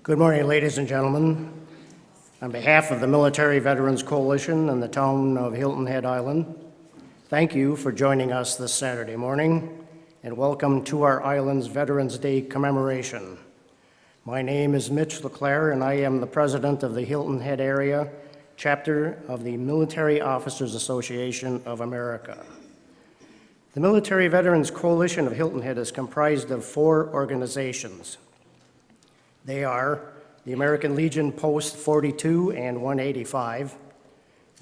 Good morning, ladies and gentlemen. On behalf of the Military Veterans Coalition and the town of Hilton Head Island, thank you for joining us this Saturday morning, and welcome to our island's Veterans Day commemoration. My name is Mitch Leclaire, and I am the president of the Hilton Head Area chapter of the Military Officers Association of America. The Military Veterans Coalition of Hilton Head is comprised of 4 organizations. They are the American Legion Post 42 and 185,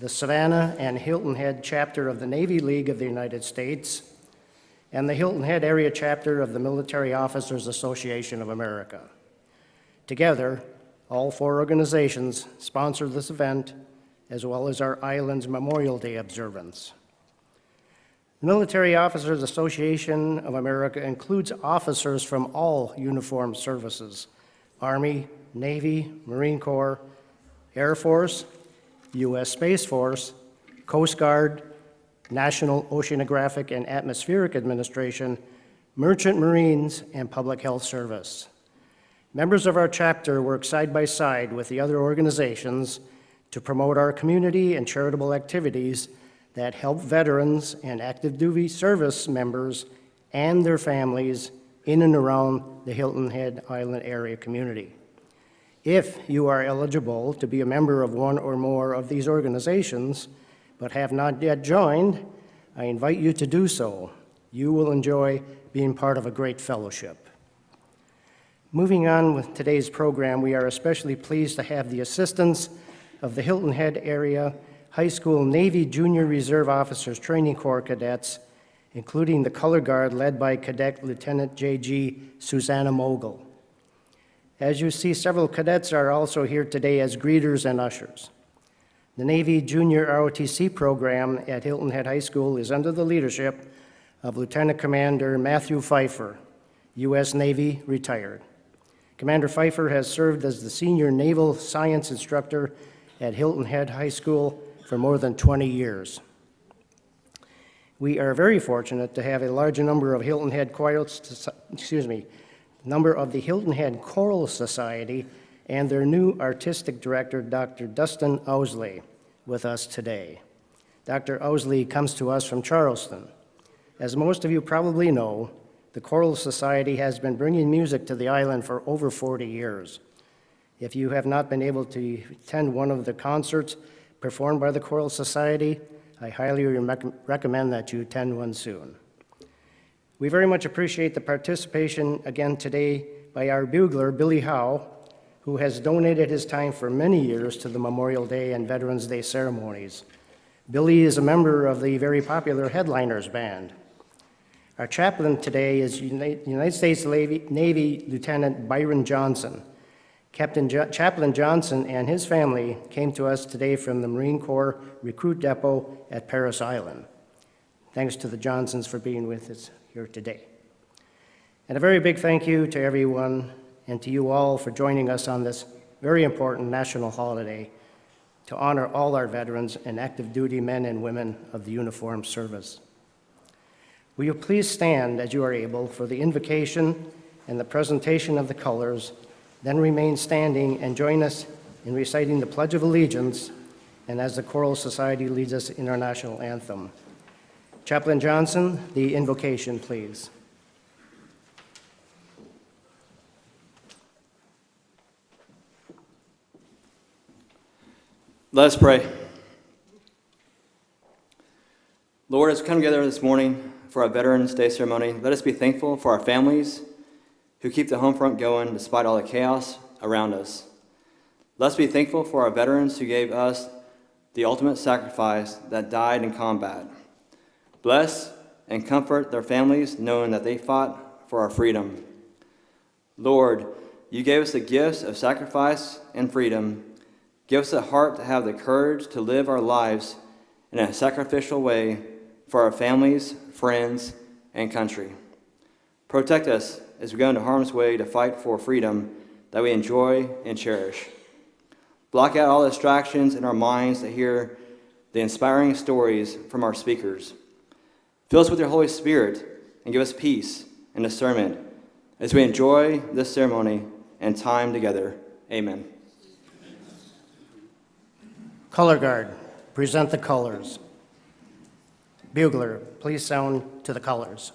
the Savannah and Hilton Head chapter of the Navy League of the United States, and the Hilton Head Area chapter of the Military Officers Association of America. Together, all 4 organizations sponsor this event, as well as our island's Memorial Day observance. The Military Officers Association of America includes officers from all uniformed services: Army, Navy, Marine Corps, Air Force, U.S. Space Force, Coast Guard, National Oceanographic and Atmospheric Administration, Merchant Marines, and Public Health Service. Members of our chapter work side by side with the other organizations to promote our community and charitable activities that help veterans and active duty service members and their families in and around the Hilton Head Island area community. If you are eligible to be a member of one or more of these organizations, but have not yet joined, I invite you to do so. You will enjoy being part of a great fellowship. Moving on with today's program, we are especially pleased to have the assistance of the Hilton Head Area High School Navy Junior Reserve Officers Training Corps cadets, including the Color Guard led by Cadet Lieutenant J.G. Susanna Mogul. As you see, several cadets are also here today as greeters and ushers. The Navy Junior ROTC program at Hilton Head High School is under the leadership of Lieutenant Commander Matthew Pfeiffer, U.S. Navy, retired. Commander Pfeiffer has served as the senior naval science instructor at Hilton Head High School for more than 20 years. We are very fortunate to have a large number of the Hilton Head Choral Society and their new artistic director, Dr. Dustin Owsley, with us today. Dr. Owsley comes to us from Charleston. As most of you probably know, the Choral Society has been bringing music to the island for over 40 years. If you have not been able to attend one of the concerts performed by the Choral Society, I highly recommend that you attend one soon. We very much appreciate the participation again today by our bugler, Billy Howe, who has donated his time for many years to the Memorial Day and Veterans Day ceremonies. Billy is a member of the very popular Headliners Band. Our chaplain today is United States Navy Lieutenant Byron Johnson. Chaplain Johnson and his family came to us today from the Marine Corps Recruit Depot at Parris Island. Thanks to the Johnsons for being with us here today. And a very big thank you to everyone and to you all for joining us on this very important national holiday to honor all our veterans and active duty men and women of the uniformed service. Will you please stand as you are able for the invocation and the presentation of the colors, then remain standing and join us in reciting the Pledge of Allegiance and as the Choral Society leads us in our national anthem. Chaplain Johnson, the invocation, please. Let us pray. Lord, as we come together this morning for our Veterans Day ceremony, let us be thankful for our families who keep the home front going despite all the chaos around us. Let us be thankful for our veterans who gave us the ultimate sacrifice that died in combat. Bless and comfort their families, knowing that they fought for our freedom. Lord, you gave us the gifts of sacrifice and freedom. Give us a heart to have the courage to live our lives in a sacrificial way for our families, friends, and country. Protect us as we go into harm's way to fight for freedom that we enjoy and cherish. Block out all distractions in our minds to hear the inspiring stories from our speakers. Fill us with your Holy Spirit and give us peace and discernment as we enjoy this ceremony and time together. Amen. Color Guard, present the colors. Bugler, please sound to the colors.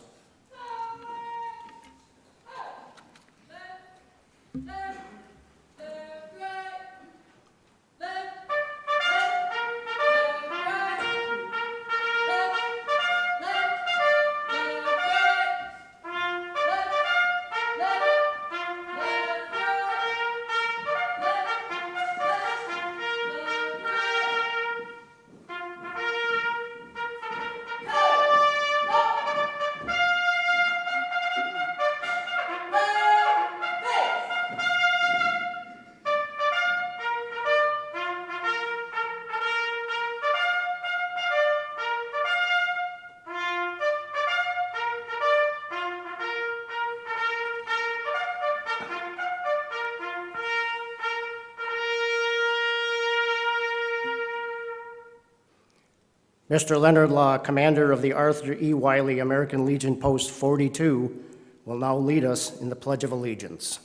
Mr. Leonard Law, commander of the Arthur E. Wiley American Legion Post 42, will now lead us in the Pledge of Allegiance.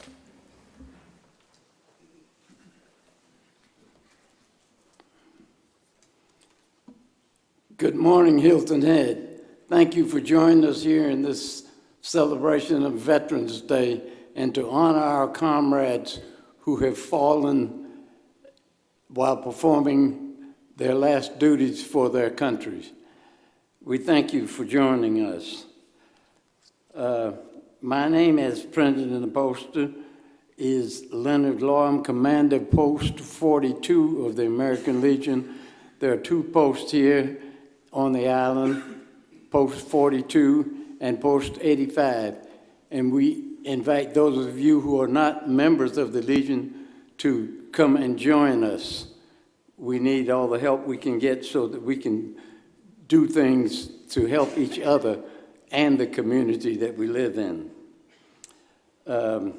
Good morning, Hilton Head. Thank you for joining us here in this celebration of Veterans Day and to honor our comrades who have fallen while performing their last duties for their countries. We thank you for joining us. My name, as printed in the poster, is Leonard Law. I'm Commander Post 42 of the American Legion. There are two posts here on the island, Post 42 and Post 85. And we invite those of you who are not members of the Legion to come and join us. We need all the help we can get so that we can do things to help each other and the community that we live in. I'm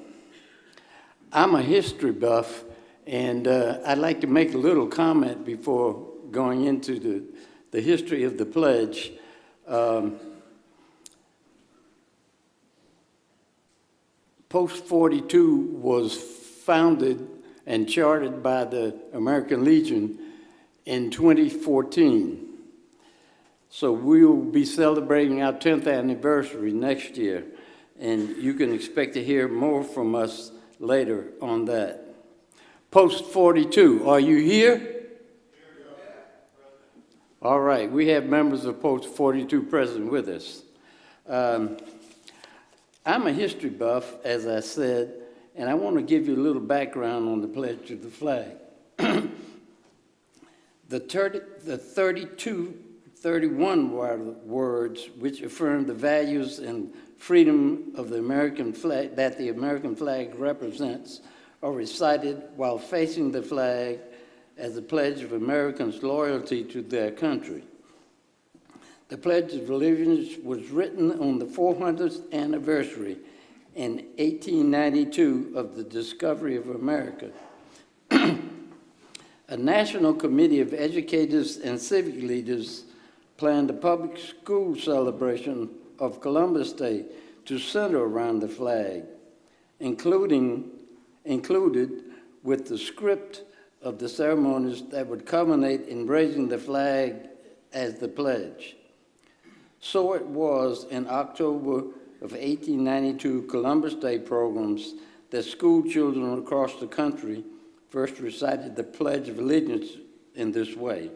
a history buff, and I'd like to make a little comment before going into the history of the pledge. Post 42 was founded and chartered by the American Legion in 2014. So we'll be celebrating our 10th anniversary next year, and you can expect to hear more from us later on that. Post 42, are you here? All right, we have members of Post 42 present with us. I'm a history buff, as I said, and I want to give you a little background on the Pledge to the Flag. The 31 words which affirm the values and freedom of the American flag, that the American flag represents, are recited while facing the flag as a pledge of Americans' loyalty to their country. The Pledge of Allegiance was written on the 400th anniversary in 1892 of the discovery of America. A national committee of educators and civic leaders planned a public school celebration of Columbus Day to center around the flag, included with the script of the ceremonies that would culminate in raising the flag as the pledge. So it was in October of 1892 Columbus Day programs that school children across the country first recited the Pledge of Allegiance in this way.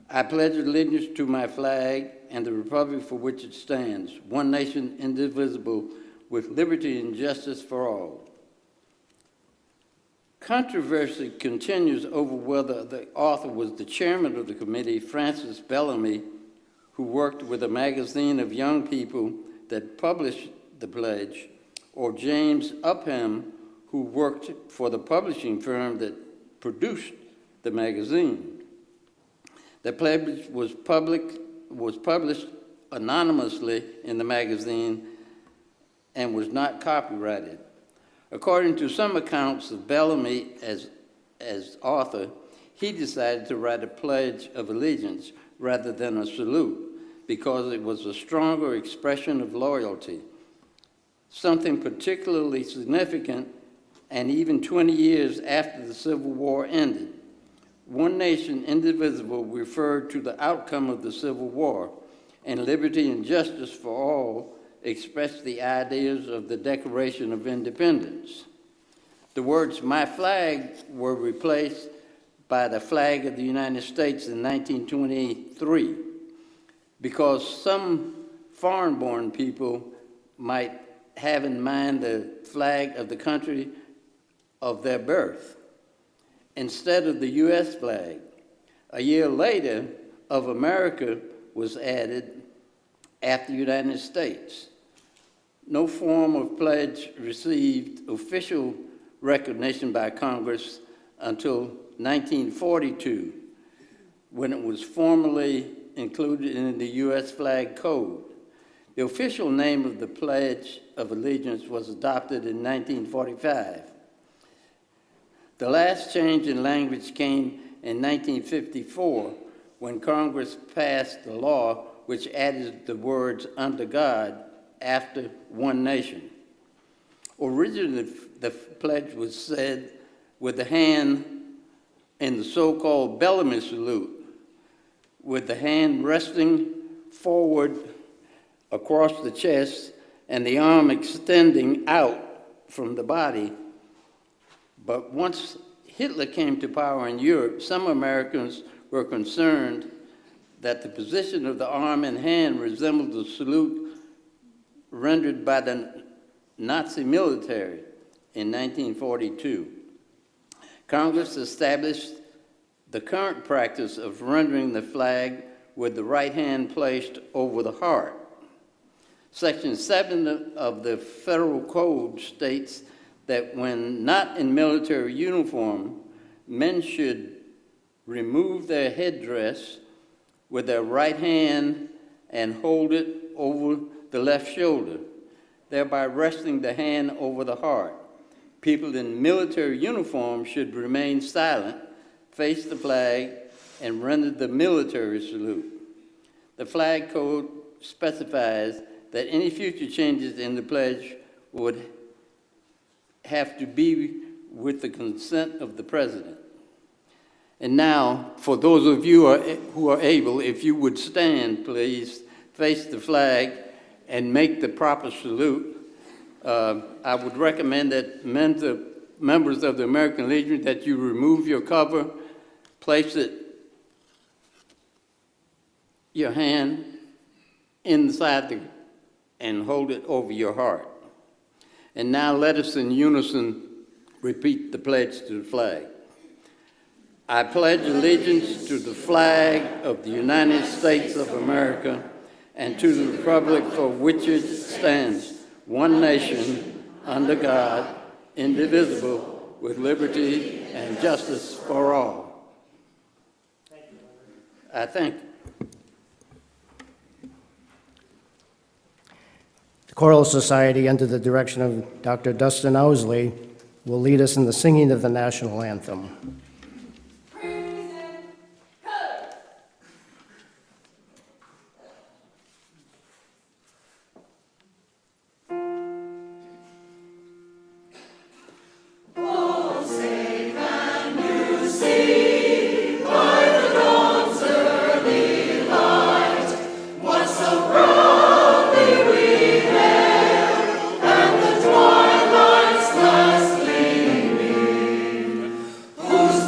I pledge allegiance to my flag and the republic for which it stands, one nation indivisible, with liberty and justice for all. Controversy continues over whether the author was the chairman of the committee, Francis Bellamy, who worked with a magazine of young people that published the pledge, or James Upham, who worked for the publishing firm that produced the magazine. The pledge was published anonymously in the magazine and was not copyrighted. According to some accounts of Bellamy as author, he decided to write a pledge of allegiance rather than a salute because it was a stronger expression of loyalty. Something particularly significant and even 20 years after the Civil War ended. One nation, indivisible, referred to the outcome of the Civil War, and liberty and justice for all expressed the ideas of the Declaration of Independence. The words "my flag" were replaced by the flag of the United States in 1923 because some foreign-born people might have in mind the flag of the country of their birth instead of the U.S. flag. A year later, "of America" was added after the United States. No form of pledge received official recognition by Congress until 1942, when it was formally included in the U.S. Flag Code. The official name of the Pledge of Allegiance was adopted in 1945. The last change in language came in 1954, when Congress passed the law which added the words "under God" after "one nation." Originally, the pledge was said with the hand in the so-called Bellamy salute, with the hand resting forward across the chest and the arm extending out from the body. But once Hitler came to power in Europe, some Americans were concerned that the position of the arm and hand resembled the salute rendered by the Nazi military in 1942. Congress established the current practice of rendering the flag with the right hand placed over the heart. Section 7 of the Federal Code states that when not in military uniform, men should remove their headdress with their right hand and hold it over the left shoulder, thereby resting the hand over the heart. People in military uniform should remain silent, face the flag, and render the military salute. The Flag Code specifies that any future changes in the pledge would have to be with the consent of the President. And now, for those of you who are able, if you would stand, please, face the flag and make the proper salute. I would recommend that members of the American Legion that you remove your cover, place your hand inside and hold it over your heart. And now let us in unison repeat the pledge to the flag. I pledge allegiance to the flag of the United States of America and to the republic for which it stands, one nation, under God, indivisible, with liberty and justice for all. I thank you. The Choral Society, under the direction of Dr. Dustin Owsley, will lead us in the singing of the national anthem. Whose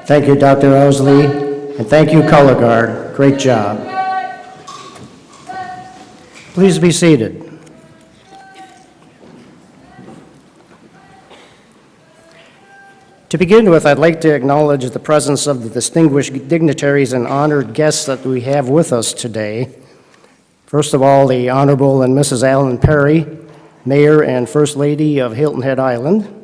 Thank you, Dr. Owsley, and thank you, Color Guard. Great job. Please be seated. To begin with, I'd like to acknowledge the presence of the distinguished dignitaries and honored guests that we have with us today. First of all, the Honorable and Mrs. Allen Perry, Mayor and First Lady of Hilton Head Island,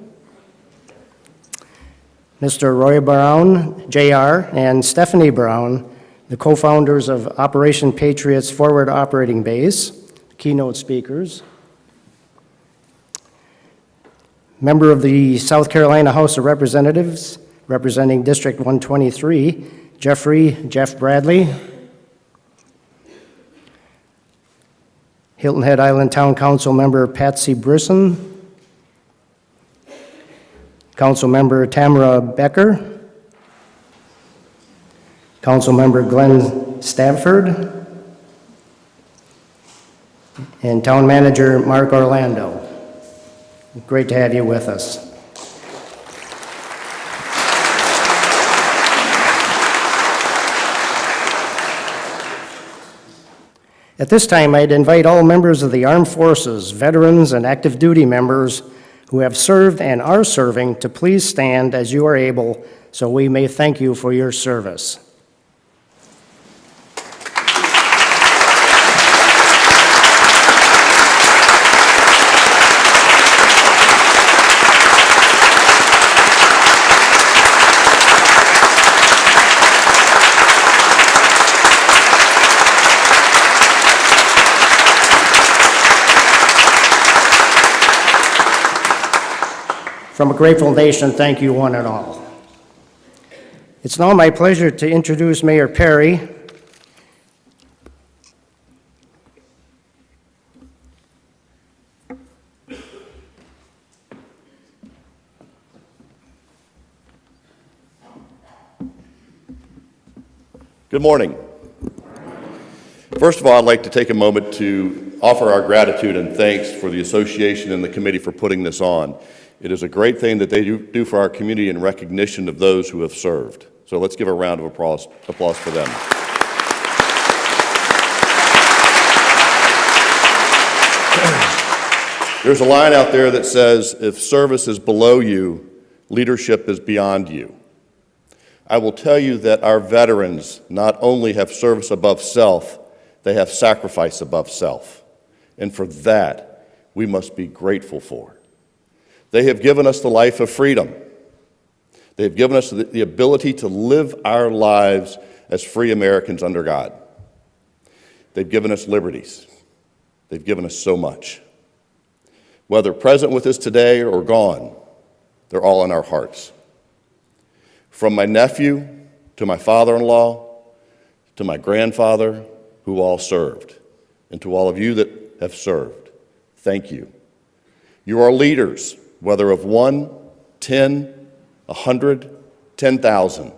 Mr. Roy Brown, Jr., and Stephanie Brown, the co-founders of Operation Patriot's Forward Operating Base, keynote speakers. Member of the South Carolina House of Representatives, representing District 123, Jeff Bradley. Hilton Head Island Town Council member Patsy Brisson. Council member Tamara Becker. Council member Glenn Stamford. And Town Manager Mark Orlando. Great to have you with us. At this time, I'd invite all members of the Armed Forces, veterans, and active duty members who have served and are serving to please stand as you are able so we may thank you for your service. From a grateful nation, thank you one and all. It's now my pleasure to introduce Mayor Perry. Good morning. First of all, I'd like to take a moment to offer our gratitude and thanks for the association and the committee for putting this on. It is a great thing that they do for our community in recognition of those who have served. So let's give a round of applause for them. There's a line out there that says, if service is below you, leadership is beyond you. I will tell you that our veterans not only have service above self, they have sacrifice above self. And for that, we must be grateful for. They have given us the life of freedom. They have given us the ability to live our lives as free Americans under God. They've given us liberties. They've given us so much. Whether present with us today or gone, they're all in our hearts. From my nephew to my father-in-law to my grandfather, who all served, and to all of you that have served, thank you. You are leaders, whether of 1, 10, 100, 10,000,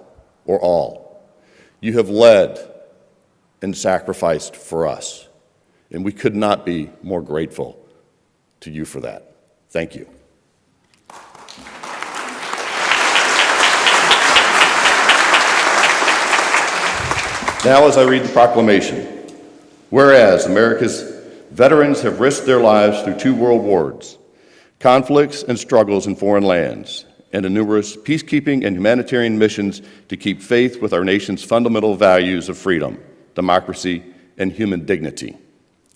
or all. You have led and sacrificed for us, and we could not be more grateful to you for that. Thank you. Now, as I read the proclamation, whereas America's veterans have risked their lives through 2 world wars, conflicts and struggles in foreign lands, and in numerous peacekeeping and humanitarian missions to keep faith with our nation's fundamental values of freedom, democracy, and human dignity.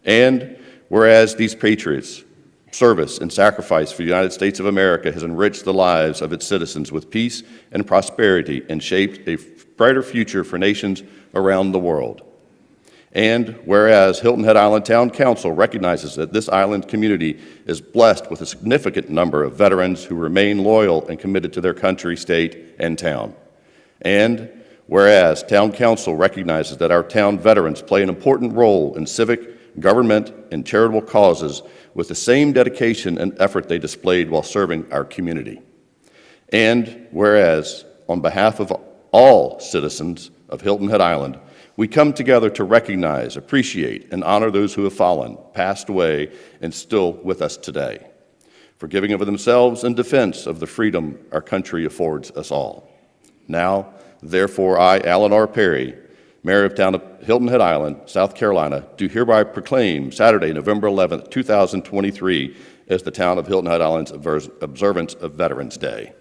And whereas these patriots' service and sacrifice for the United States of America has enriched the lives of its citizens with peace and prosperity and shaped a brighter future for nations around the world. And whereas Hilton Head Island Town Council recognizes that this island community is blessed with a significant number of veterans who remain loyal and committed to their country, state, and town. And whereas Town Council recognizes that our town veterans play an important role in civic, government, and charitable causes with the same dedication and effort they displayed while serving our community. And whereas, on behalf of all citizens of Hilton Head Island, we come together to recognize, appreciate, and honor those who have fallen, passed away, and still with us today, for giving of themselves in defense of the freedom our country affords us all. Now, therefore, I, Alan R. Perry, Mayor of Town of Hilton Head Island, South Carolina, do hereby proclaim Saturday, November 11th, 2023 as the Town of Hilton Head Island's observance of Veterans Day.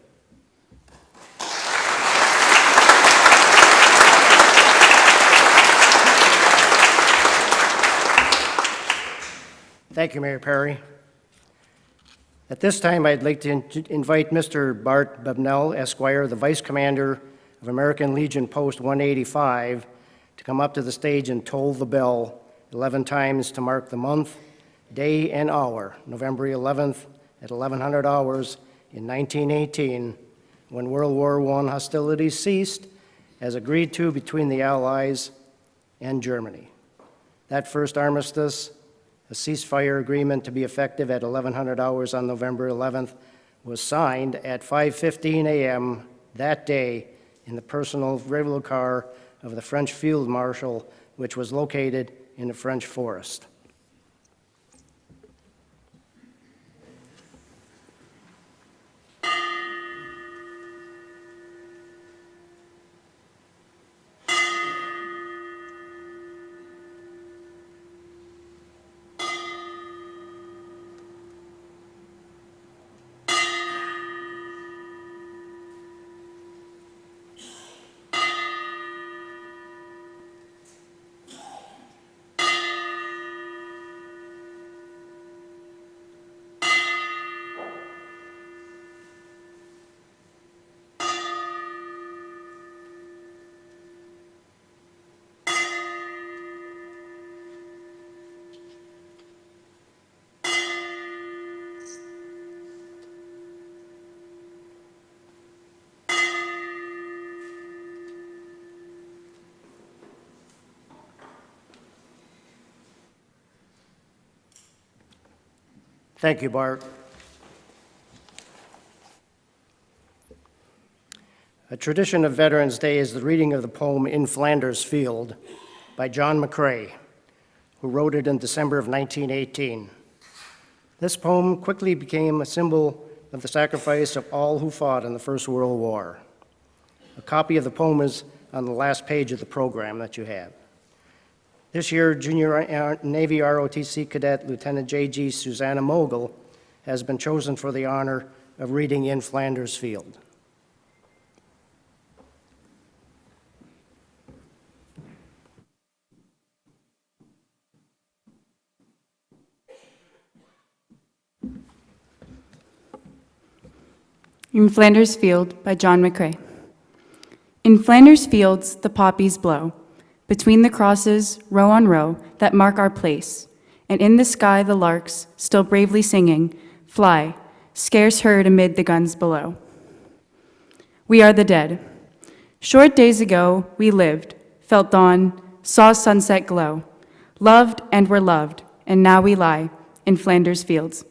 Thank you, Mayor Perry. At this time, I'd like to invite Mr. Bart Bebnell, Esquire, the Vice Commander of American Legion Post 185, to come up to the stage and toll the bell 11 times to mark the month, day, and hour, November 11th at 1100 hours in 1918, when World War I hostilities ceased, as agreed to between the Allies and Germany. That first armistice, a ceasefire agreement to be effective at 1100 hours on November 11th, was signed at 5:15 a.m. that day in the personal railroad car of the French Field Marshal, which was located in the French forest. Thank you, Bart. A tradition of Veterans Day is the reading of the poem In Flanders Field by John McCrae, who wrote it in December of 1918. This poem quickly became a symbol of the sacrifice of all who fought in the First World War. A copy of the poem is on the last page of the program that you have. This year, Junior Navy ROTC Cadet Lieutenant J.G. Susanna Mogul has been chosen for the honor of reading In Flanders Field. In Flanders Field by John McCrae. In Flanders Fields the poppies blow, between the crosses, row on row, that mark our place, and in the sky the larks, still bravely singing, fly, scarce heard amid the guns below. We are the dead. Short days ago we lived, felt dawn, saw sunset glow, loved and were loved, and now we lie in Flanders Fields.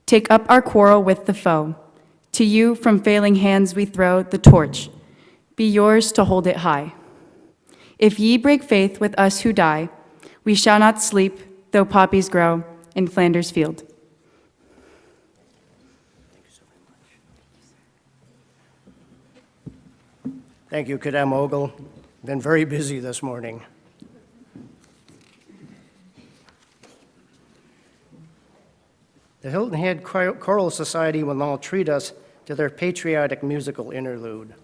Take up our quarrel with the foe. To you from failing hands we throw the torch. Be yours to hold it high. If ye break faith with us who die, we shall not sleep, though poppies grow in Flanders Field. Thank you, Cadet Mogul. Been very busy this morning. The Hilton Head Choral Society will now treat us to their patriotic musical interlude.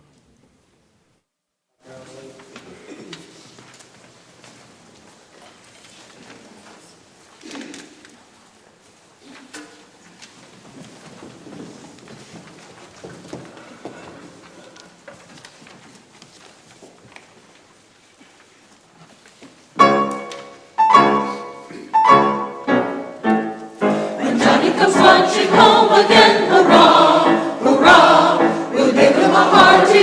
Marching home again, hurrah, hurrah, we'll give him a hearty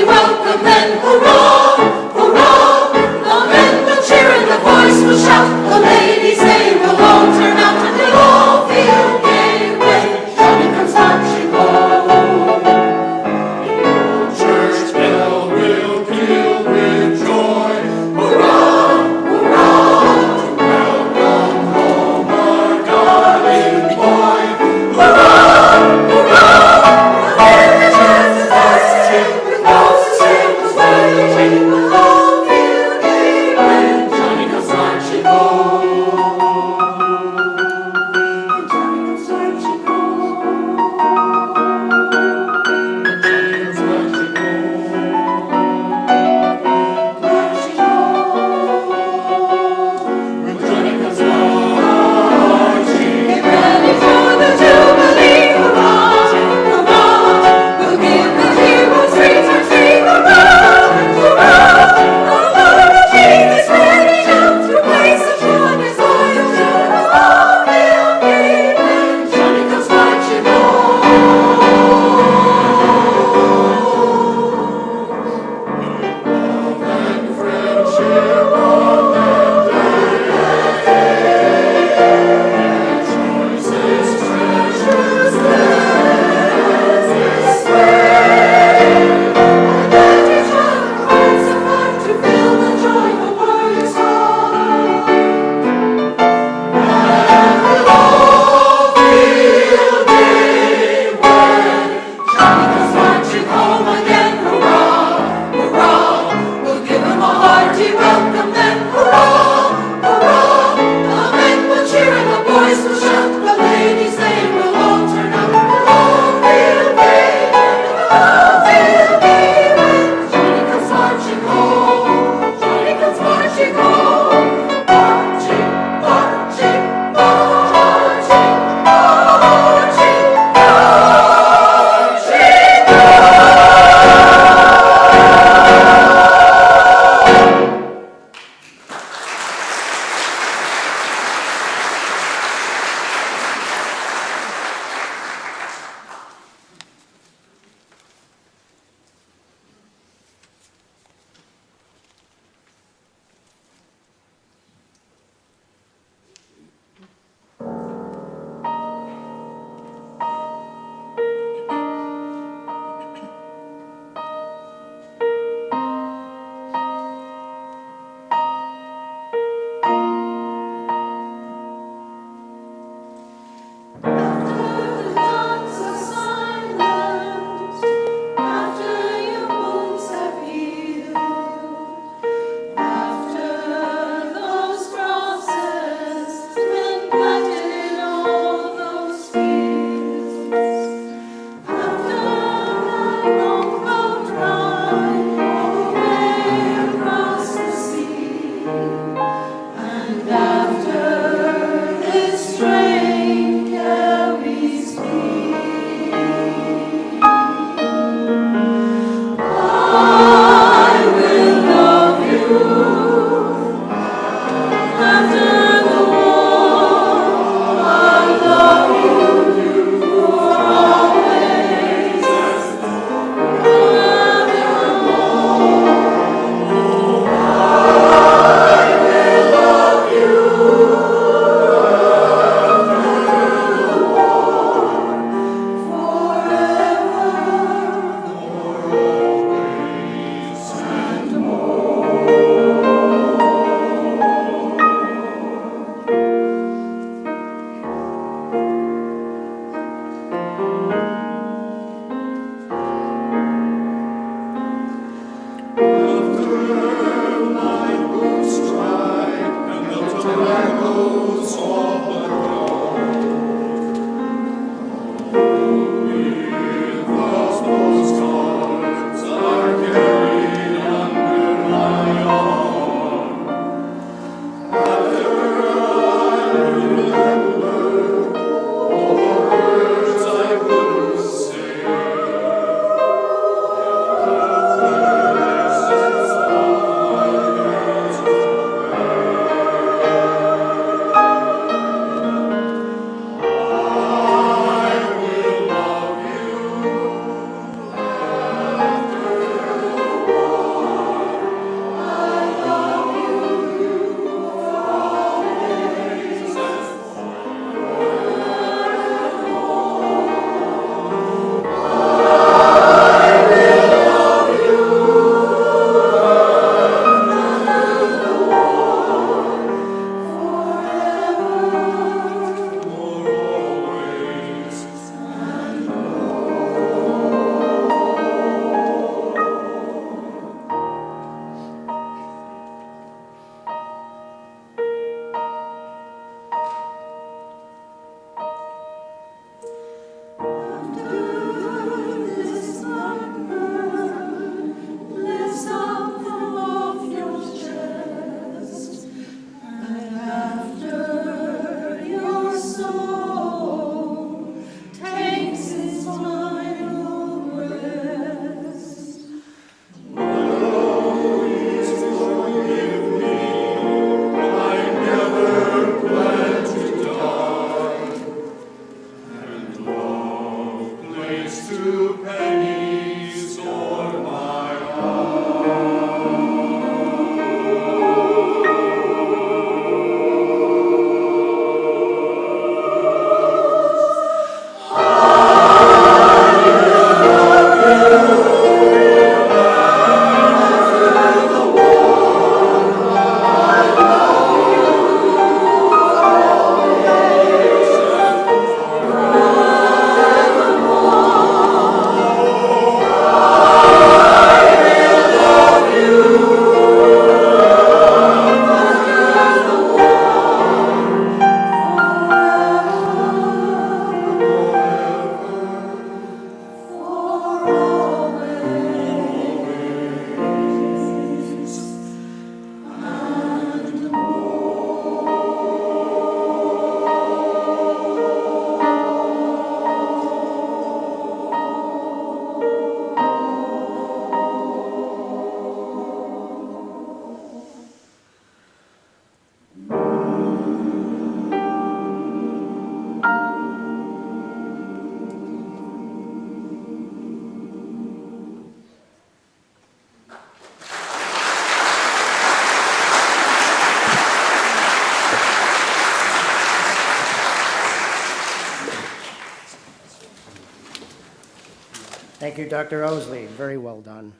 Thank you, Dr. Owsley. Very well done.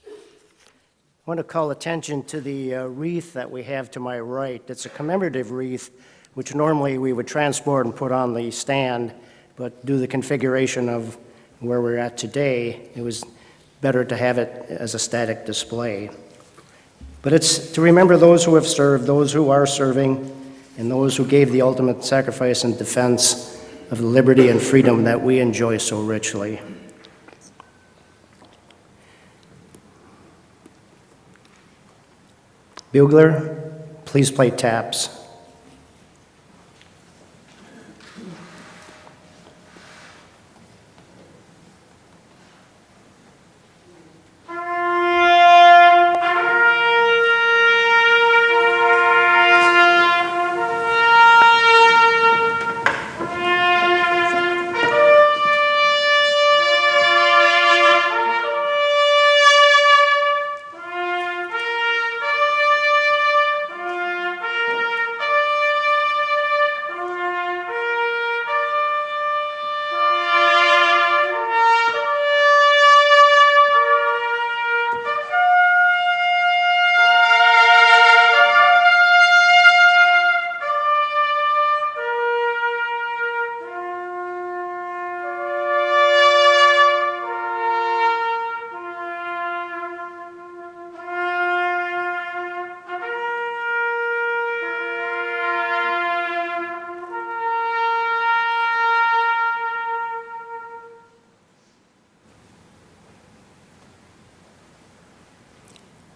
I want to call attention to the wreath that we have to my right. It's a commemorative wreath, which normally we would transport and put on the stand, but due to the configuration of where we're at today, it was better to have it as a static display. But it's to remember those who have served, those who are serving, and those who gave the ultimate sacrifice in defense of the liberty and freedom that we enjoy so richly. Bugler, please play taps.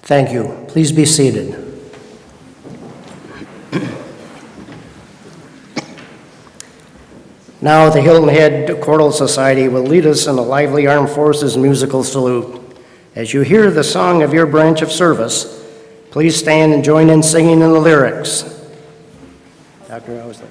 Thank you. Please be seated. Now, the Hilton Head Choral Society will lead us in a lively Armed Forces musical salute. As you hear the song of your branch of service, please stand and join in singing in the lyrics. Dr. Owsley.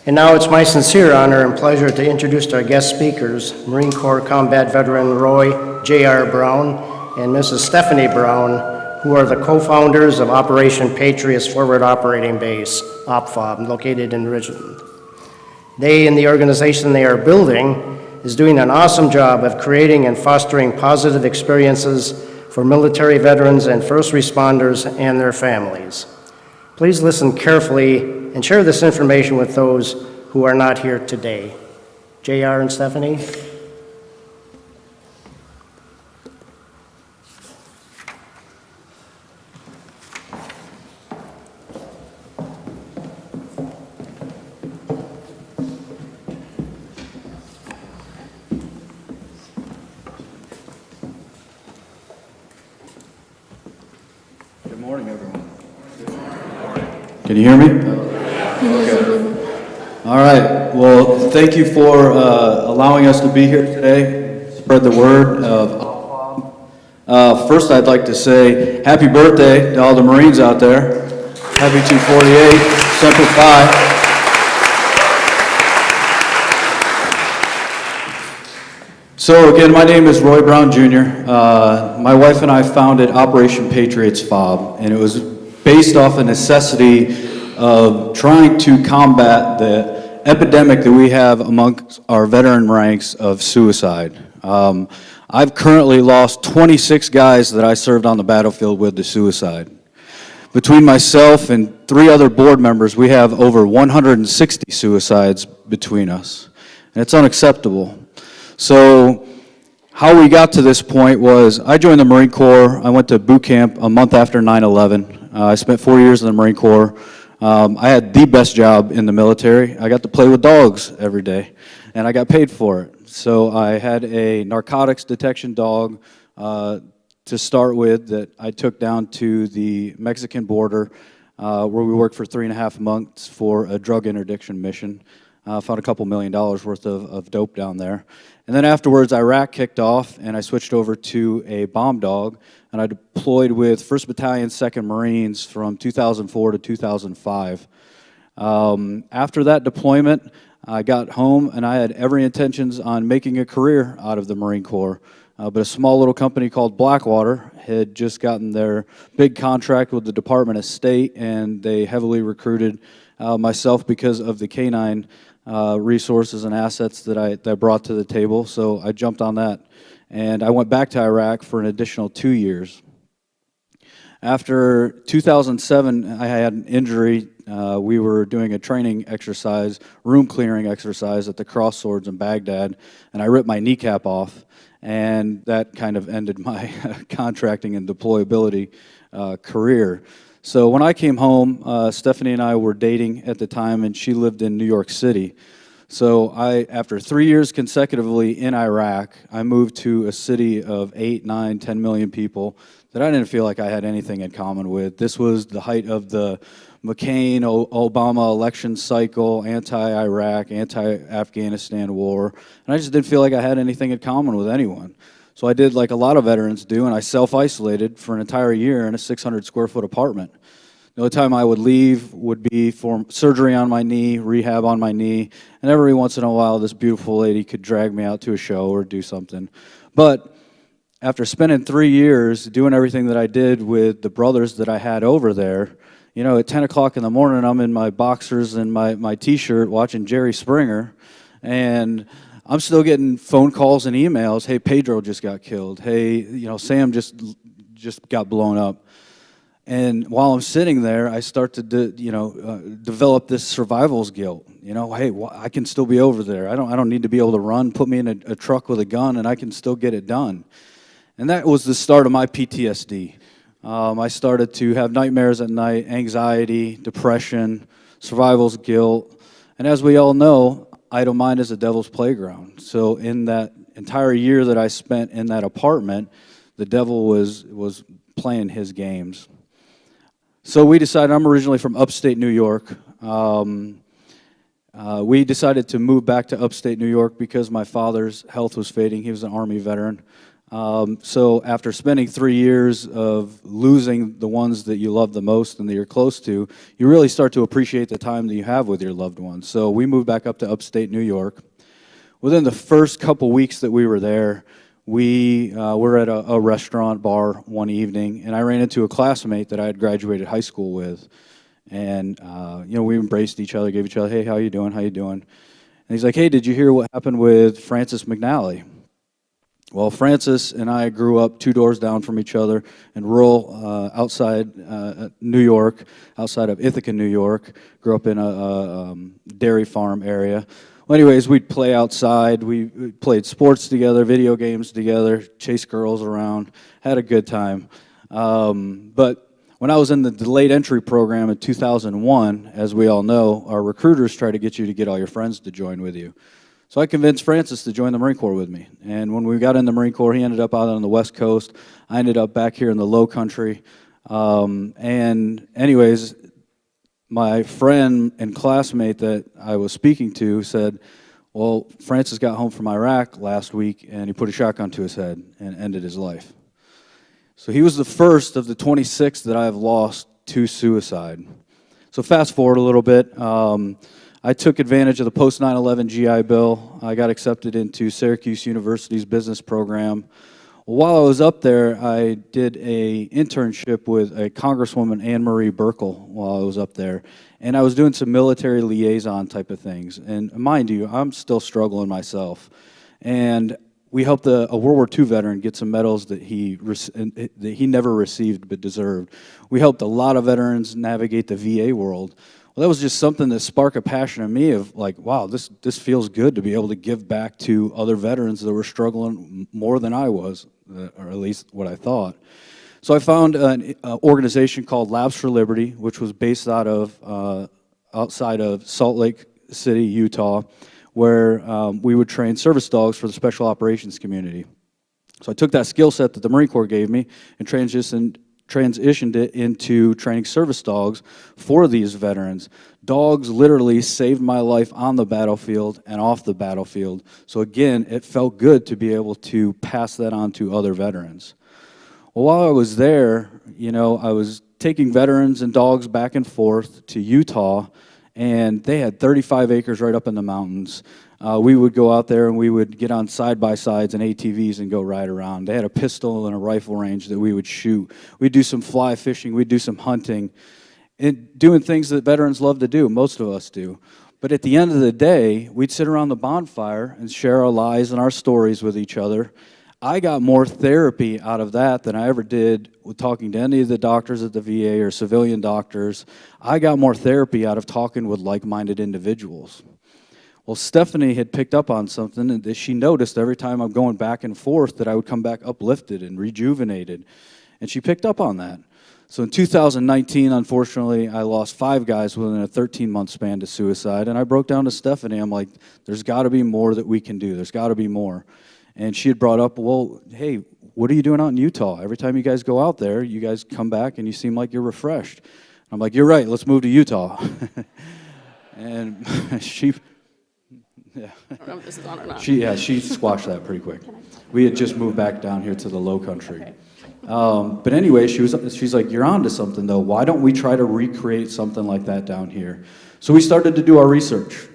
And now it's my sincere honor and pleasure to introduce our guest speakers, Marine Corps Combat Veteran Roy J.R. Brown and Mrs. Stephanie Brown, who are the co-founders of Operation Patriot's Forward Operating Base, OPFOB, located in Richmond. They and the organization they are building is doing an awesome job of creating and fostering positive experiences for military veterans and first responders and their families. Please listen carefully and share this information with those who are not here today. JR and Stephanie? Good morning, everyone. Can you hear me? Okay. All right. Well, thank you for allowing us to be here today. Spread the word of OPFOB. First, I'd like to say happy birthday to all the Marines out there. Happy 248, Semper Fi. So again, my name is Roy Brown Jr. My wife and I founded Operation Patriot's FOB, and it was based off a necessity of trying to combat the epidemic that we have amongst our veteran ranks of suicide. I've currently lost 26 guys that I served on the battlefield with to suicide. Between myself and 3 other board members, we have over 160 suicides between us, and it's unacceptable. So how we got to this point was I joined the Marine Corps. I went to boot camp a month after 9/11. I spent 4 years in the Marine Corps. I had the best job in the military. I got to play with dogs every day, and I got paid for it. So I had a narcotics detection dog to start with that I took down to the Mexican border, where we worked for 3.5 months for a drug interdiction mission. Found a couple $1 million worth of dope down there. And then afterwards, Iraq kicked off, and I switched over to a bomb dog, and I deployed with 1st Battalion, 2nd Marines from 2004 to 2005. After that deployment, I got home, and I had every intentions on making a career out of the Marine Corps. But a small little company called Blackwater had just gotten their big contract with the Department of State, and they heavily recruited myself because of the canine resources and assets that I brought to the table. So I jumped on that, and I went back to Iraq for an additional 2 years. After 2007, I had an injury. We were doing a training exercise, room clearing exercise at the Crossroads in Baghdad, and I ripped my kneecap off, and that kind of ended my contracting and deployability career. So when I came home, Stephanie and I were dating at the time, and she lived in New York City. So after 3 years consecutively in Iraq, I moved to a city of 8, 9, 10 million people that I didn't feel like I had anything in common with. This was the height of the McCain-Obama election cycle, anti-Iraq, anti-Afghanistan war, and I just didn't feel like I had anything in common with anyone. So I did like a lot of veterans do, and I self-isolated for an entire year in a 600-square-foot apartment. The only time I would leave would be for surgery on my knee, rehab on my knee, and every once in a while this beautiful lady could drag me out to a show or do something. But after spending 3 years doing everything that I did with the brothers that I had over there, you know, at 10 o'clock in the morning, I'm in my boxers and my T-shirt watching Jerry Springer, and I'm still getting phone calls and emails. Hey, Pedro just got killed. Hey, you know, Sam just got blown up. And while I'm sitting there, I start to develop this survival's guilt. You know, hey, I can still be over there. I don't need to be able to run. Put me in a truck with a gun, and I can still get it done. And that was the start of my PTSD. I started to have nightmares at night, anxiety, depression, survival's guilt. And as we all know, idle mind is a devil's playground. So in that entire year that I spent in that apartment, the devil was playing his games. So we decided, I'm originally from upstate New York. We decided to move back to upstate New York because my father's health was fading. He was an Army veteran. So after spending 3 years of losing the ones that you love the most and that you're close to, you really start to appreciate the time that you have with your loved ones. So we moved back up to upstate New York. Within the first couple weeks that we were there, we were at a restaurant bar one evening, and I ran into a classmate that I had graduated high school with. And, we embraced each other, gave each other, hey, how you doing, how you doing? And he's like, hey, did you hear what happened with Francis McNally? Well, Francis and I grew up 2 doors down from each other in rural outside New York, outside of Ithaca, New York. Grew up in a dairy farm area. Well, anyways, we'd play outside. We played sports together, video games together, chased girls around, had a good time. But when I was in the delayed entry program in 2001, as we all know, our recruiters try to get you to get all your friends to join with you. So I convinced Francis to join the Marine Corps with me. And when we got in the Marine Corps, he ended up out on the West Coast. I ended up back here in the Low Country. And anyways, my friend and classmate that I was speaking to said, well, Francis got home from Iraq last week, and he put a shotgun to his head and ended his life. So he was the first of the 26 that I have lost to suicide. So fast forward a little bit. I took advantage of the post 9/11 GI Bill. I got accepted into Syracuse University's business program. While I was up there, I did an internship with a Congresswoman, Anne Marie Burkle, while I was up there. And I was doing some military liaison type of things. And mind you, I'm still struggling myself. And we helped a World War II veteran get some medals that he never received but deserved. We helped a lot of veterans navigate the VA world. Well, that was just something that sparked a passion in me of like, wow, this feels good to be able to give back to other veterans that were struggling more than I was, or at least what I thought. So I found an organization called Labs for Liberty, which was based outside of Salt Lake City, Utah, where we would train service dogs for the special operations community. So I took that skill set that the Marine Corps gave me and transitioned it into training service dogs for these veterans. Dogs literally saved my life on the battlefield and off the battlefield. So again, it felt good to be able to pass that on to other veterans. Well, while I was there, I was taking veterans and dogs back and forth to Utah, and they had 35 acres right up in the mountains. We would go out there and we would get on side-by-sides and ATVs and go ride around. They had a pistol and a rifle range that we would shoot. We'd do some fly fishing, we'd do some hunting, and doing things that veterans love to do, most of us do. But at the end of the day, we'd sit around the bonfire and share our lives and our stories with each other. I got more therapy out of that than I ever did with talking to any of the doctors at the VA or civilian doctors. I got more therapy out of talking with like-minded individuals. Well, Stephanie had picked up on something that she noticed every time I'm going back and forth that I would come back uplifted and rejuvenated. And she picked up on that. So in 2019, unfortunately, I lost 5 guys within a 13-month span to suicide. And I broke down to Stephanie. I'm like, there's got to be more that we can do. There's got to be more. And she had brought up, well, hey, what are you doing out in Utah? Every time you guys go out there, you guys come back and you seem like you're refreshed. I'm like, you're right, let's move to Utah. And she... Yeah. I don't know if this is on or not. She squashed that pretty quick. We had just moved back down here to the Low Country. Okay. But anyway, she's like, you're on to something though. Why don't we try to recreate something like that down here? So we started to do our research.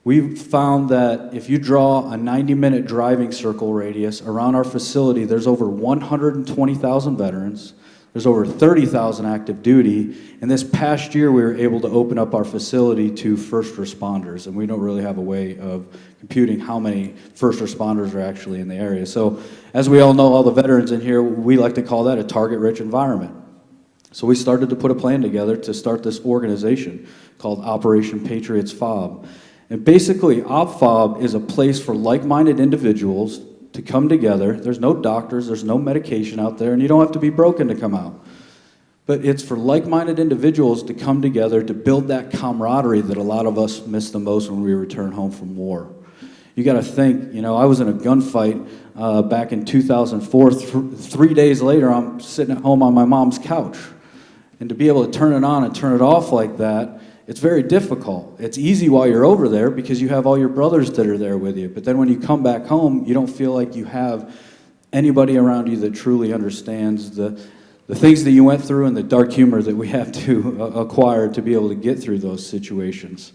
We found that if you draw a 90-minute driving circle radius around our facility, there's over 120,000 veterans. There's over 30,000 active duty, and this past year we were able to open up our facility to first responders, and we don't really have a way of computing how many first responders are actually in the area. So as we all know, all the veterans in here, we like to call that a target-rich environment. So we started to put a plan together to start this organization called Operation Patriot's FOB. And basically, OPFOB is a place for like-minded individuals to come together. There's no doctors, there's no medication out there, and you don't have to be broken to come out. But it's for like-minded individuals to come together to build that camaraderie that a lot of us miss the most when we return home from war. You got to think, I was in a gunfight back in 2004. 3 days later, I'm sitting at home on my mom's couch. And to be able to turn it on and turn it off like that, it's very difficult. It's easy while you're over there because you have all your brothers that are there with you. But then when you come back home, you don't feel like you have anybody around you that truly understands the things that you went through and the dark humor that we have to acquire to be able to get through those situations.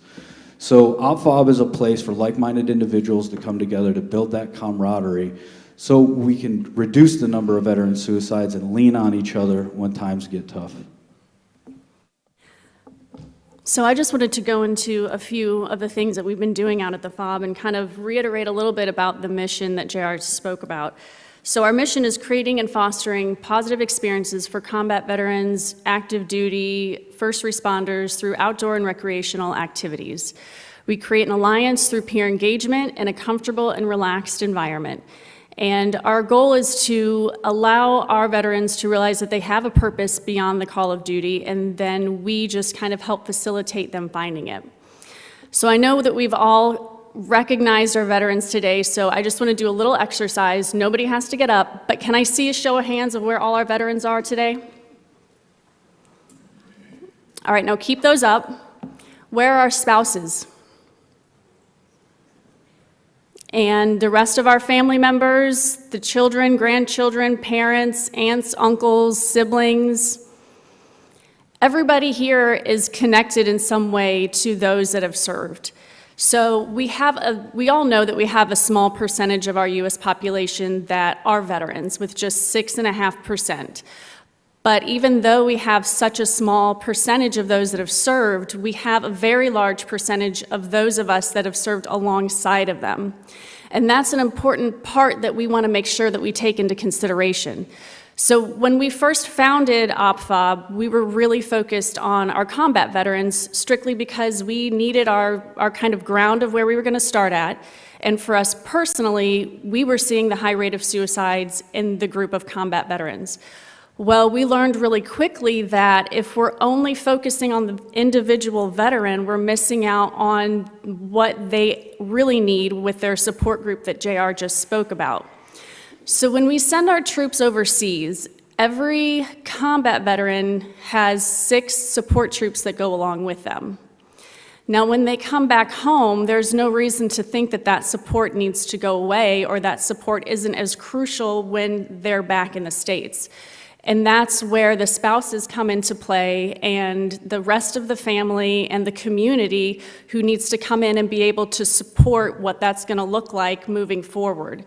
So OPFOB is a place for like-minded individuals to come together to build that camaraderie so we can reduce the number of veteran suicides and lean on each other when times get tough. So I just wanted to go into a few of the things that we've been doing out at the FOB and kind of reiterate a little bit about the mission that JR spoke about. So our mission is creating and fostering positive experiences for combat veterans, active duty, first responders through outdoor and recreational activities. We create an alliance through peer engagement in a comfortable and relaxed environment. And our goal is to allow our veterans to realize that they have a purpose beyond the call of duty, and then we just kind of help facilitate them finding it. So I know that we've all recognized our veterans today, so I just want to do a little exercise. Nobody has to get up, but can I see a show of hands of where all our veterans are today? All right, now keep those up. Where are our spouses? And the rest of our family members, the children, grandchildren, parents, aunts, uncles, siblings. Everybody here is connected in some way to those that have served. So we all know that we have a small percentage of our U.S. population that are veterans, with just 6.5%. But even though we have such a small percentage of those that have served, we have a very large percentage of those of us that have served alongside of them. And that's an important part that we want to make sure that we take into consideration. So when we first founded OPFOB, we were really focused on our combat veterans strictly because we needed our kind of ground of where we were going to start at. And for us personally, we were seeing the high rate of suicides in the group of combat veterans. Well, we learned really quickly that if we're only focusing on the individual veteran, we're missing out on what they really need with their support group that JR just spoke about. So when we send our troops overseas, every combat veteran has 6 support troops that go along with them. Now, when they come back home, there's no reason to think that that support needs to go away or that support isn't as crucial when they're back in the States. And that's where the spouses come into play and the rest of the family and the community who needs to come in and be able to support what that's going to look like moving forward.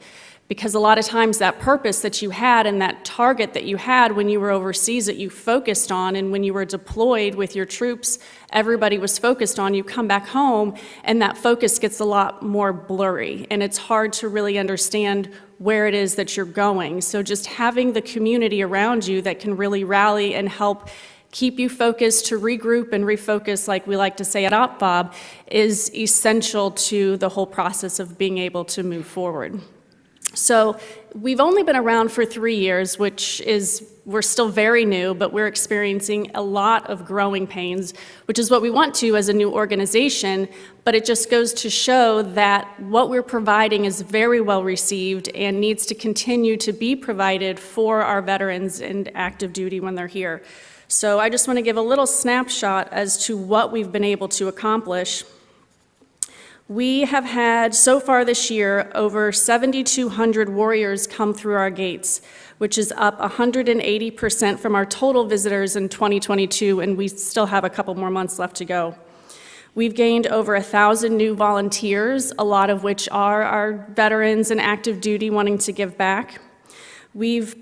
Because a lot of times that purpose that you had and that target that you had when you were overseas that you focused on, and when you were deployed with your troops, everybody was focused on, you come back home and that focus gets a lot more blurry and it's hard to really understand where it is that you're going. So just having the community around you that can really rally and help keep you focused, to regroup and refocus, like we like to say at OPFOB, is essential to the whole process of being able to move forward. So we've only been around for 3 years, we're still very new, but we're experiencing a lot of growing pains, which is what we want to as a new organization, but it just goes to show that what we're providing is very well received and needs to continue to be provided for our veterans and active duty when they're here. So I just want to give a little snapshot as to what we've been able to accomplish. We have had, so far this year, over 7,200 warriors come through our gates, which is up 180% from our total visitors in 2022, and we still have a couple more months left to go. We've gained over 1,000 new volunteers, a lot of which are our veterans and active duty wanting to give back. We've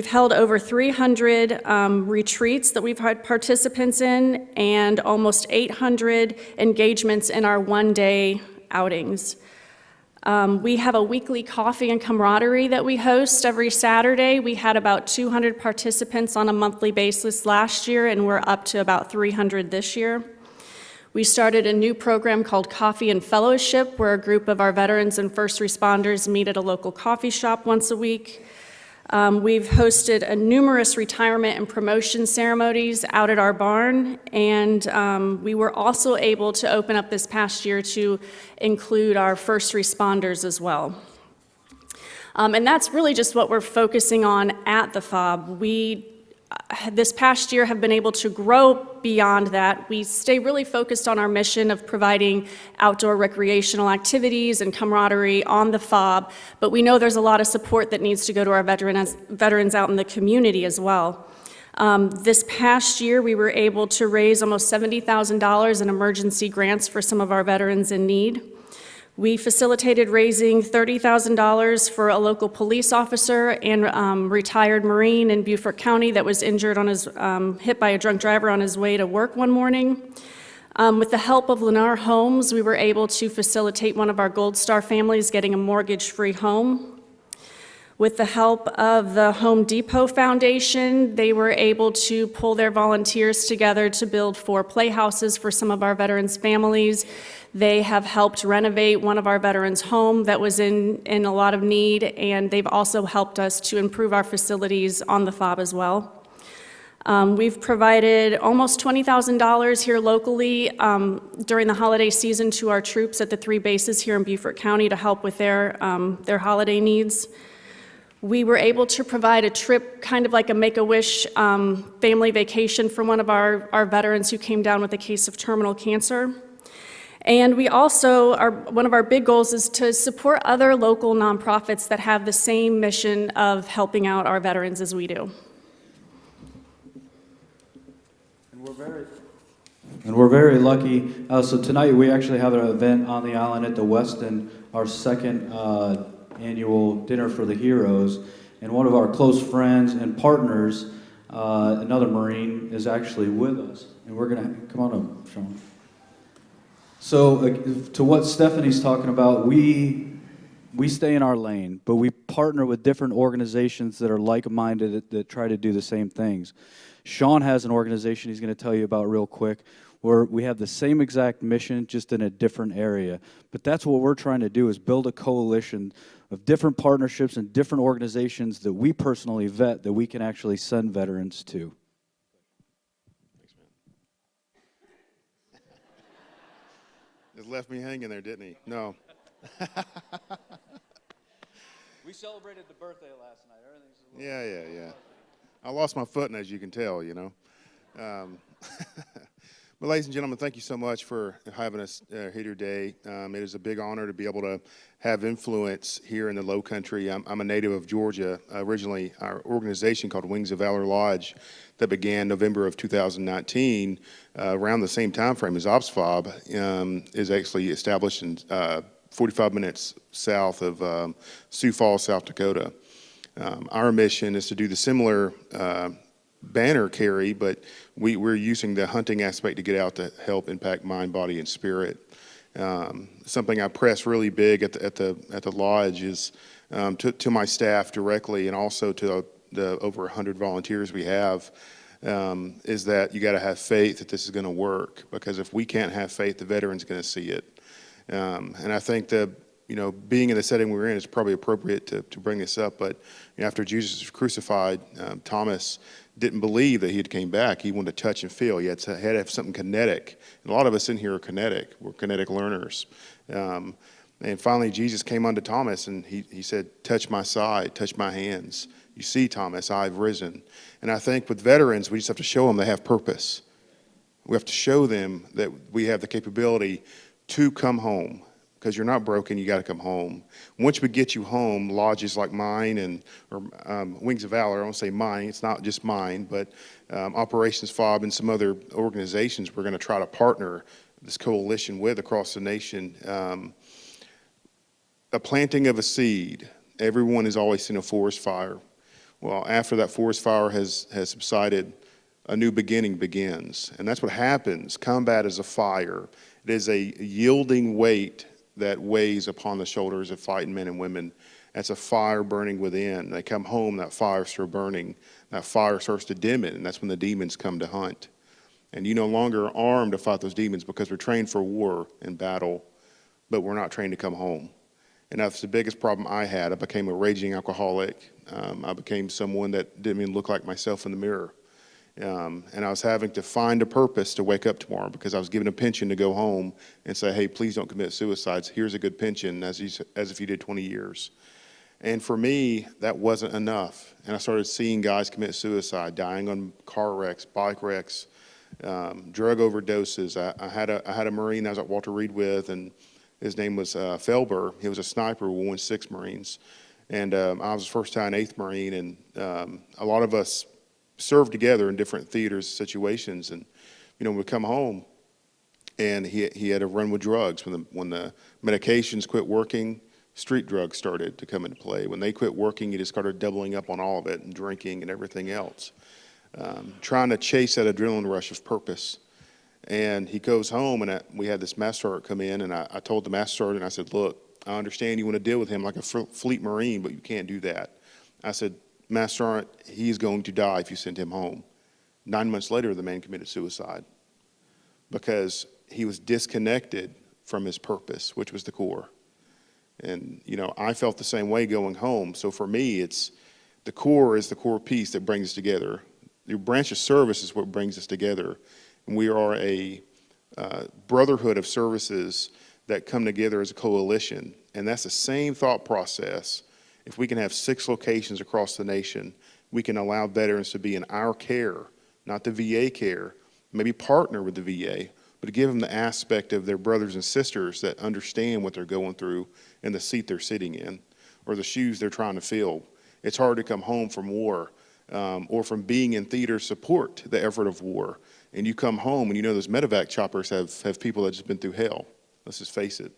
held over 300 retreats that we've had participants in, and almost 800 engagements in our one-day outings. We have a weekly coffee and camaraderie that we host every Saturday. We had about 200 participants on a monthly basis last year, and we're up to about 300 this year. We started a new program called Coffee and Fellowship, where a group of our veterans and first responders meet at a local coffee shop once a week. We've hosted numerous retirement and promotion ceremonies out at our barn, and we were also able to open up this past year to include our first responders as well. And that's really just what we're focusing on at the FOB. this past year have been able to grow beyond that. We stay really focused on our mission of providing outdoor recreational activities and camaraderie on the FOB, but we know there's a lot of support that needs to go to our veterans out in the community as well. This past year, we were able to raise almost $70,000 in emergency grants for some of our veterans in need. We facilitated raising $30,000 for a local police officer and retired Marine in Beaufort County that was injured on his, hit by a drunk driver on his way to work one morning. With the help of Lennar Homes, we were able to facilitate one of our Gold Star families getting a mortgage-free home. With the help of the Home Depot Foundation, they were able to pull their volunteers together to build 4 playhouses for some of our veterans' families. They have helped renovate one of our veterans' home that was in a lot of need, and they've also helped us to improve our facilities on the FOB as well. We've provided almost $20,000 here locally during the holiday season to our troops at the 3 bases here in Beaufort County to help with their holiday needs. We were able to provide a trip, kind of like a Make-A-Wish family vacation for one of our veterans who came down with a case of terminal cancer. And we also, one of our big goals is to support other local nonprofits that have the same mission of helping out our veterans as we do. And we're very lucky. So tonight we actually have an event on the island at the Westin, our second annual Dinner for the Heroes. And one of our close friends and partners, another Marine, is actually with us. And we're going to, come on up, Sean. So to what Stephanie's talking about, we stay in our lane, but we partner with different organizations that are like-minded that try to do the same things. Sean has an organization he's going to tell you about real quick where we have the same exact mission, just in a different area. But that's what we're trying to do, is build a coalition of different partnerships and different organizations that we personally vet that we can actually send veterans to. Just left me hanging there, didn't he? No. We celebrated the birthday last night. Everything's Yeah. I lost my footing, as you can tell, you know. But ladies and gentlemen, thank you so much for having us here today. It is a big honor to be able to have influence here in the Low Country. I'm a native of Georgia. Originally, our organization called Wings of Valor Lodge that began November of 2019, around the same time frame as OPFOB, is actually established in 45 minutes south of Sioux Falls, South Dakota. Our mission is to do the similar banner carry, but we're using the hunting aspect to get out to help impact mind, body, and spirit. Something I press really big at the lodge is to my staff directly, and also to the over 100 volunteers we have, is that you got to have faith that this is going to work. Because if we can't have faith, the veteran's going to see it. And I think that, you know, being in the setting we're in, it's probably appropriate to bring this up. But you know, after Jesus was crucified, Thomas didn't believe that he had came back. He wanted to touch and feel. He had to have something kinetic. And a lot of us in here are kinetic. We're kinetic learners. And finally, Jesus came unto Thomas, and he said, touch my side, touch my hands. You see, Thomas, I've risen. And I think with veterans, we just have to show them they have purpose. We have to show them that we have the capability to come home. Because you're not broken, you got to come home. Once we get you home, lodges like mine or Wings of Valor, I won't say mine, it's not just mine, but Operations FOB and some other organizations we're going to try to partner this coalition with across the nation. A planting of a seed. Everyone has always seen a forest fire. Well, after that forest fire has subsided, a new beginning begins. And that's what happens. Combat is a fire. It is a yielding weight that weighs upon the shoulders of fighting men and women. That's a fire burning within. They come home, that fire starts burning. That fire starts to dim it, and that's when the demons come to hunt. And you no longer are armed to fight those demons because we're trained for war and battle, but we're not trained to come home. And that's the biggest problem I had. I became a raging alcoholic. I became someone that didn't even look like myself in the mirror. And I was having to find a purpose to wake up tomorrow because I was given a pension to go home and say, hey, please don't commit suicides. Here's a good pension as if you did 20 years. And for me, that wasn't enough. And I started seeing guys commit suicide, dying on car wrecks, bike wrecks, drug overdoses. I had a Marine I was at Walter Reed with, and his name was Felber. He was a sniper with 1-6 Marines. And I was first time 8th Marine, and a lot of us served together in different theaters, situations. And, we'd come home, and he had to run with drugs. When the medications quit working, street drugs started to come into play. When they quit working, he just started doubling up on all of it and drinking and everything else, trying to chase that adrenaline rush of purpose. And he goes home, and we had this Master Sergeant come in, and I told the Master Sergeant, I said, look, I understand you want to deal with him like a fleet Marine, but you can't do that. I said, Master Sergeant, he's going to die if you send him home. 9 months later, the man committed suicide because he was disconnected from his purpose, which was the Corps. And, I felt the same way going home. So for me, the Corps is the core piece that brings us together. Your branch of service is what brings us together. And we are a brotherhood of services that come together as a coalition. And that's the same thought process. If we can have 6 locations across the nation, we can allow veterans to be in our care, not the VA care, maybe partner with the VA, but to give them the aspect of their brothers and sisters that understand what they're going through in the seat they're sitting in or the shoes they're trying to fill. It's hard to come home from war or from being in theater support the effort of war. And you come home and those medevac choppers have people that just been through hell. Let's just face it.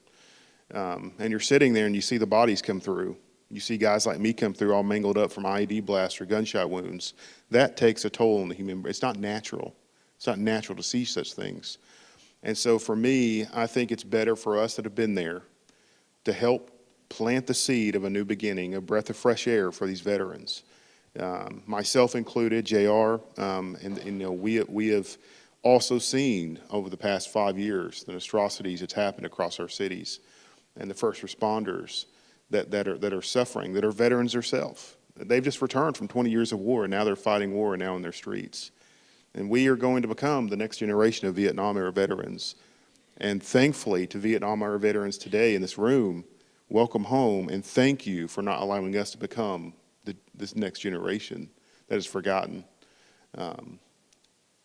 And you're sitting there and you see the bodies come through. You see guys like me come through all mangled up from IED blasts or gunshot wounds. That takes a toll on the human. It's not natural. It's not natural to see such things. And so for me, I think it's better for us that have been there to help plant the seed of a new beginning, a breath of fresh air for these veterans. Myself included, JR, we have also seen over the past 5 years the atrocities that's happened across our cities and the first responders that are suffering, that are veterans themselves. They've just returned from 20 years of war, and now they're fighting war, and now in their streets. And we are going to become the next generation of Vietnam-era veterans. And thankfully, to Vietnam-era veterans today in this room, welcome home, and thank you for not allowing us to become this next generation that is forgotten.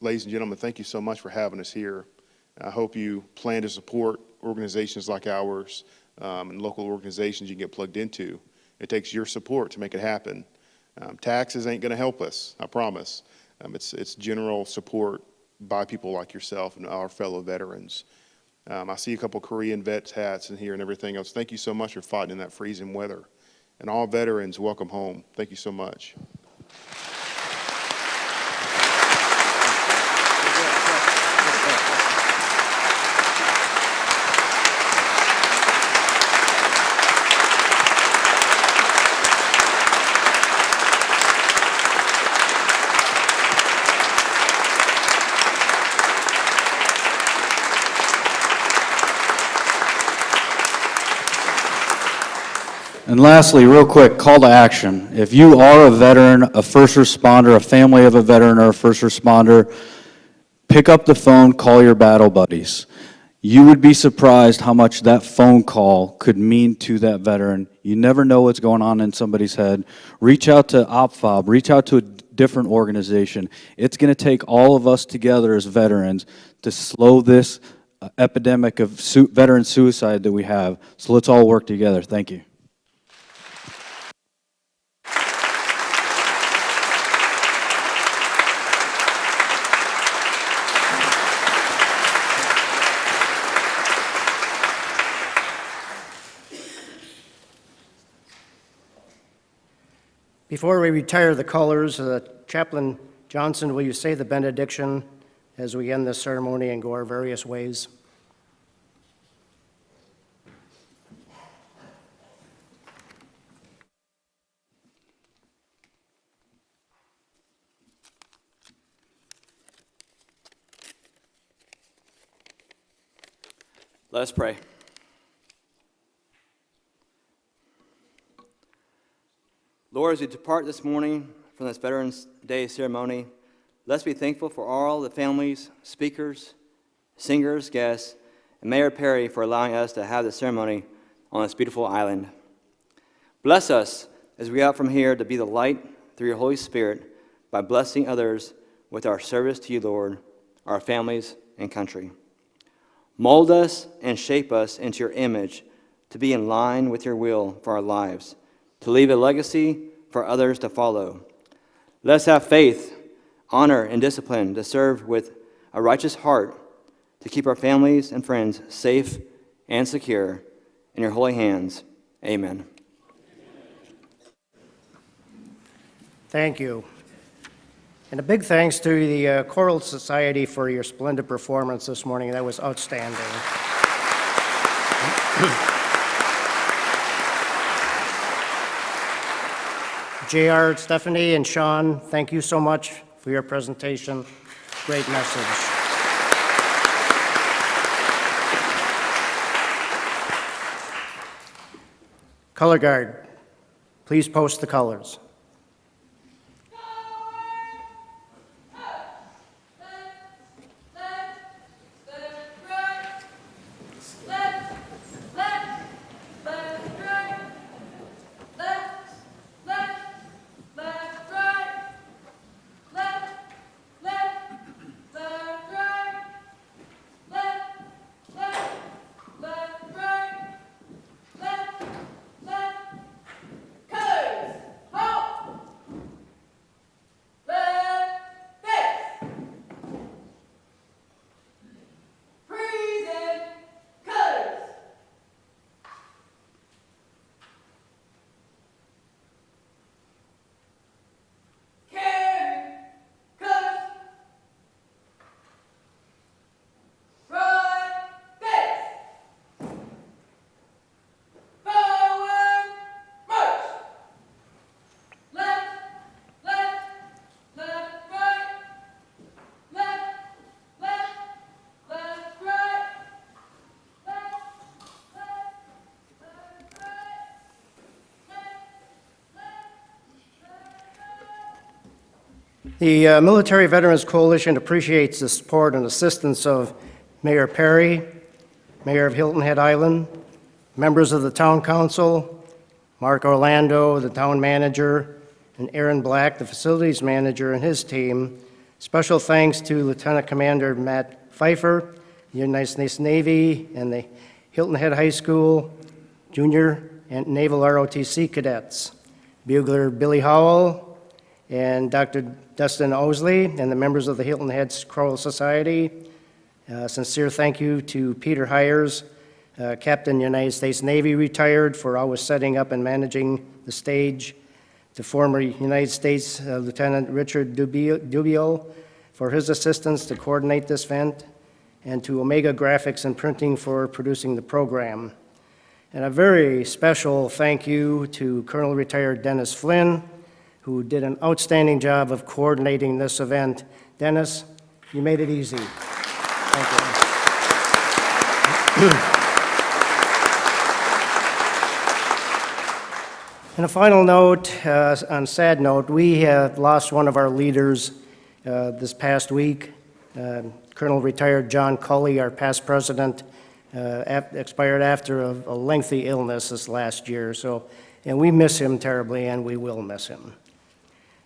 Ladies and gentlemen, thank you so much for having us here. I hope you plan to support organizations like ours and local organizations you can get plugged into. It takes your support to make it happen. Taxes ain't going to help us, I promise. It's general support by people like yourself and our fellow veterans. I see a couple Korean vets hats in here and everything else. Thank you so much for fighting in that freezing weather. And all veterans, welcome home. Thank you so much. And lastly, real quick, call to action. If you are a veteran, a first responder, a family of a veteran or a first responder, pick up the phone, call your battle buddies. You would be surprised how much that phone call could mean to that veteran. You never know what's going on in somebody's head. Reach out to OPFOB, reach out to a different organization. It's going to take all of us together as veterans to slow this epidemic of veteran suicide that we have. So let's all work together. Thank you. Before we retire the colors, Chaplain Johnson, will you say the benediction as we end this ceremony and go our various ways? Let us pray. Lord, as we depart this morning from this Veterans Day ceremony, let's be thankful for all the families, speakers, singers, guests, and Mayor Perry for allowing us to have the ceremony on this beautiful island. Bless us as we go out from here to be the light through your Holy Spirit by blessing others with our service to you, Lord, our families and country. Mold us and shape us into your image to be in line with your will for our lives, to leave a legacy for others to follow. Let us have faith, honor, and discipline to serve with a righteous heart, to keep our families and friends safe and secure in your holy hands. Amen. Thank you. And a big thanks to the Choral Society for your splendid performance this morning. That was outstanding. JR, Stephanie, and Sean, thank you so much for your presentation. Great message. Color Guard, please post the colors. The Military Veterans Coalition appreciates the support and assistance of Mayor Perry, Mayor of Hilton Head Island, members of the Town Council, Mark Orlando, the Town Manager, and Aaron Black, the Facilities Manager, and his team. Special thanks to Lieutenant Commander Matt Pfeiffer, the United States Navy, and the Hilton Head High School Junior and Naval ROTC Cadets, Bugler Billy Howell, and Dr. Dustin Osley, and the members of the Hilton Head Choral Society. Sincere thank you to Peter Hires, Captain United States Navy retired, for always setting up and managing the stage, to former United States Lieutenant Richard Dubio for his assistance to coordinate this event, and to Omega Graphics and Printing for producing the program. And a very special thank you to Colonel Retired Dennis Flynn, who did an outstanding job of coordinating this event. Dennis, you made it easy. Thank you. And a final note, on sad note, we have lost one of our leaders this past week. Colonel Retired John Culley, our past president, expired after a lengthy illness this last year. And we miss him terribly, and we will miss him.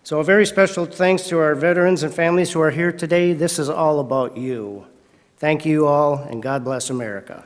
So a very special thanks to our veterans and families who are here today. This is all about you. Thank you all, and God bless America.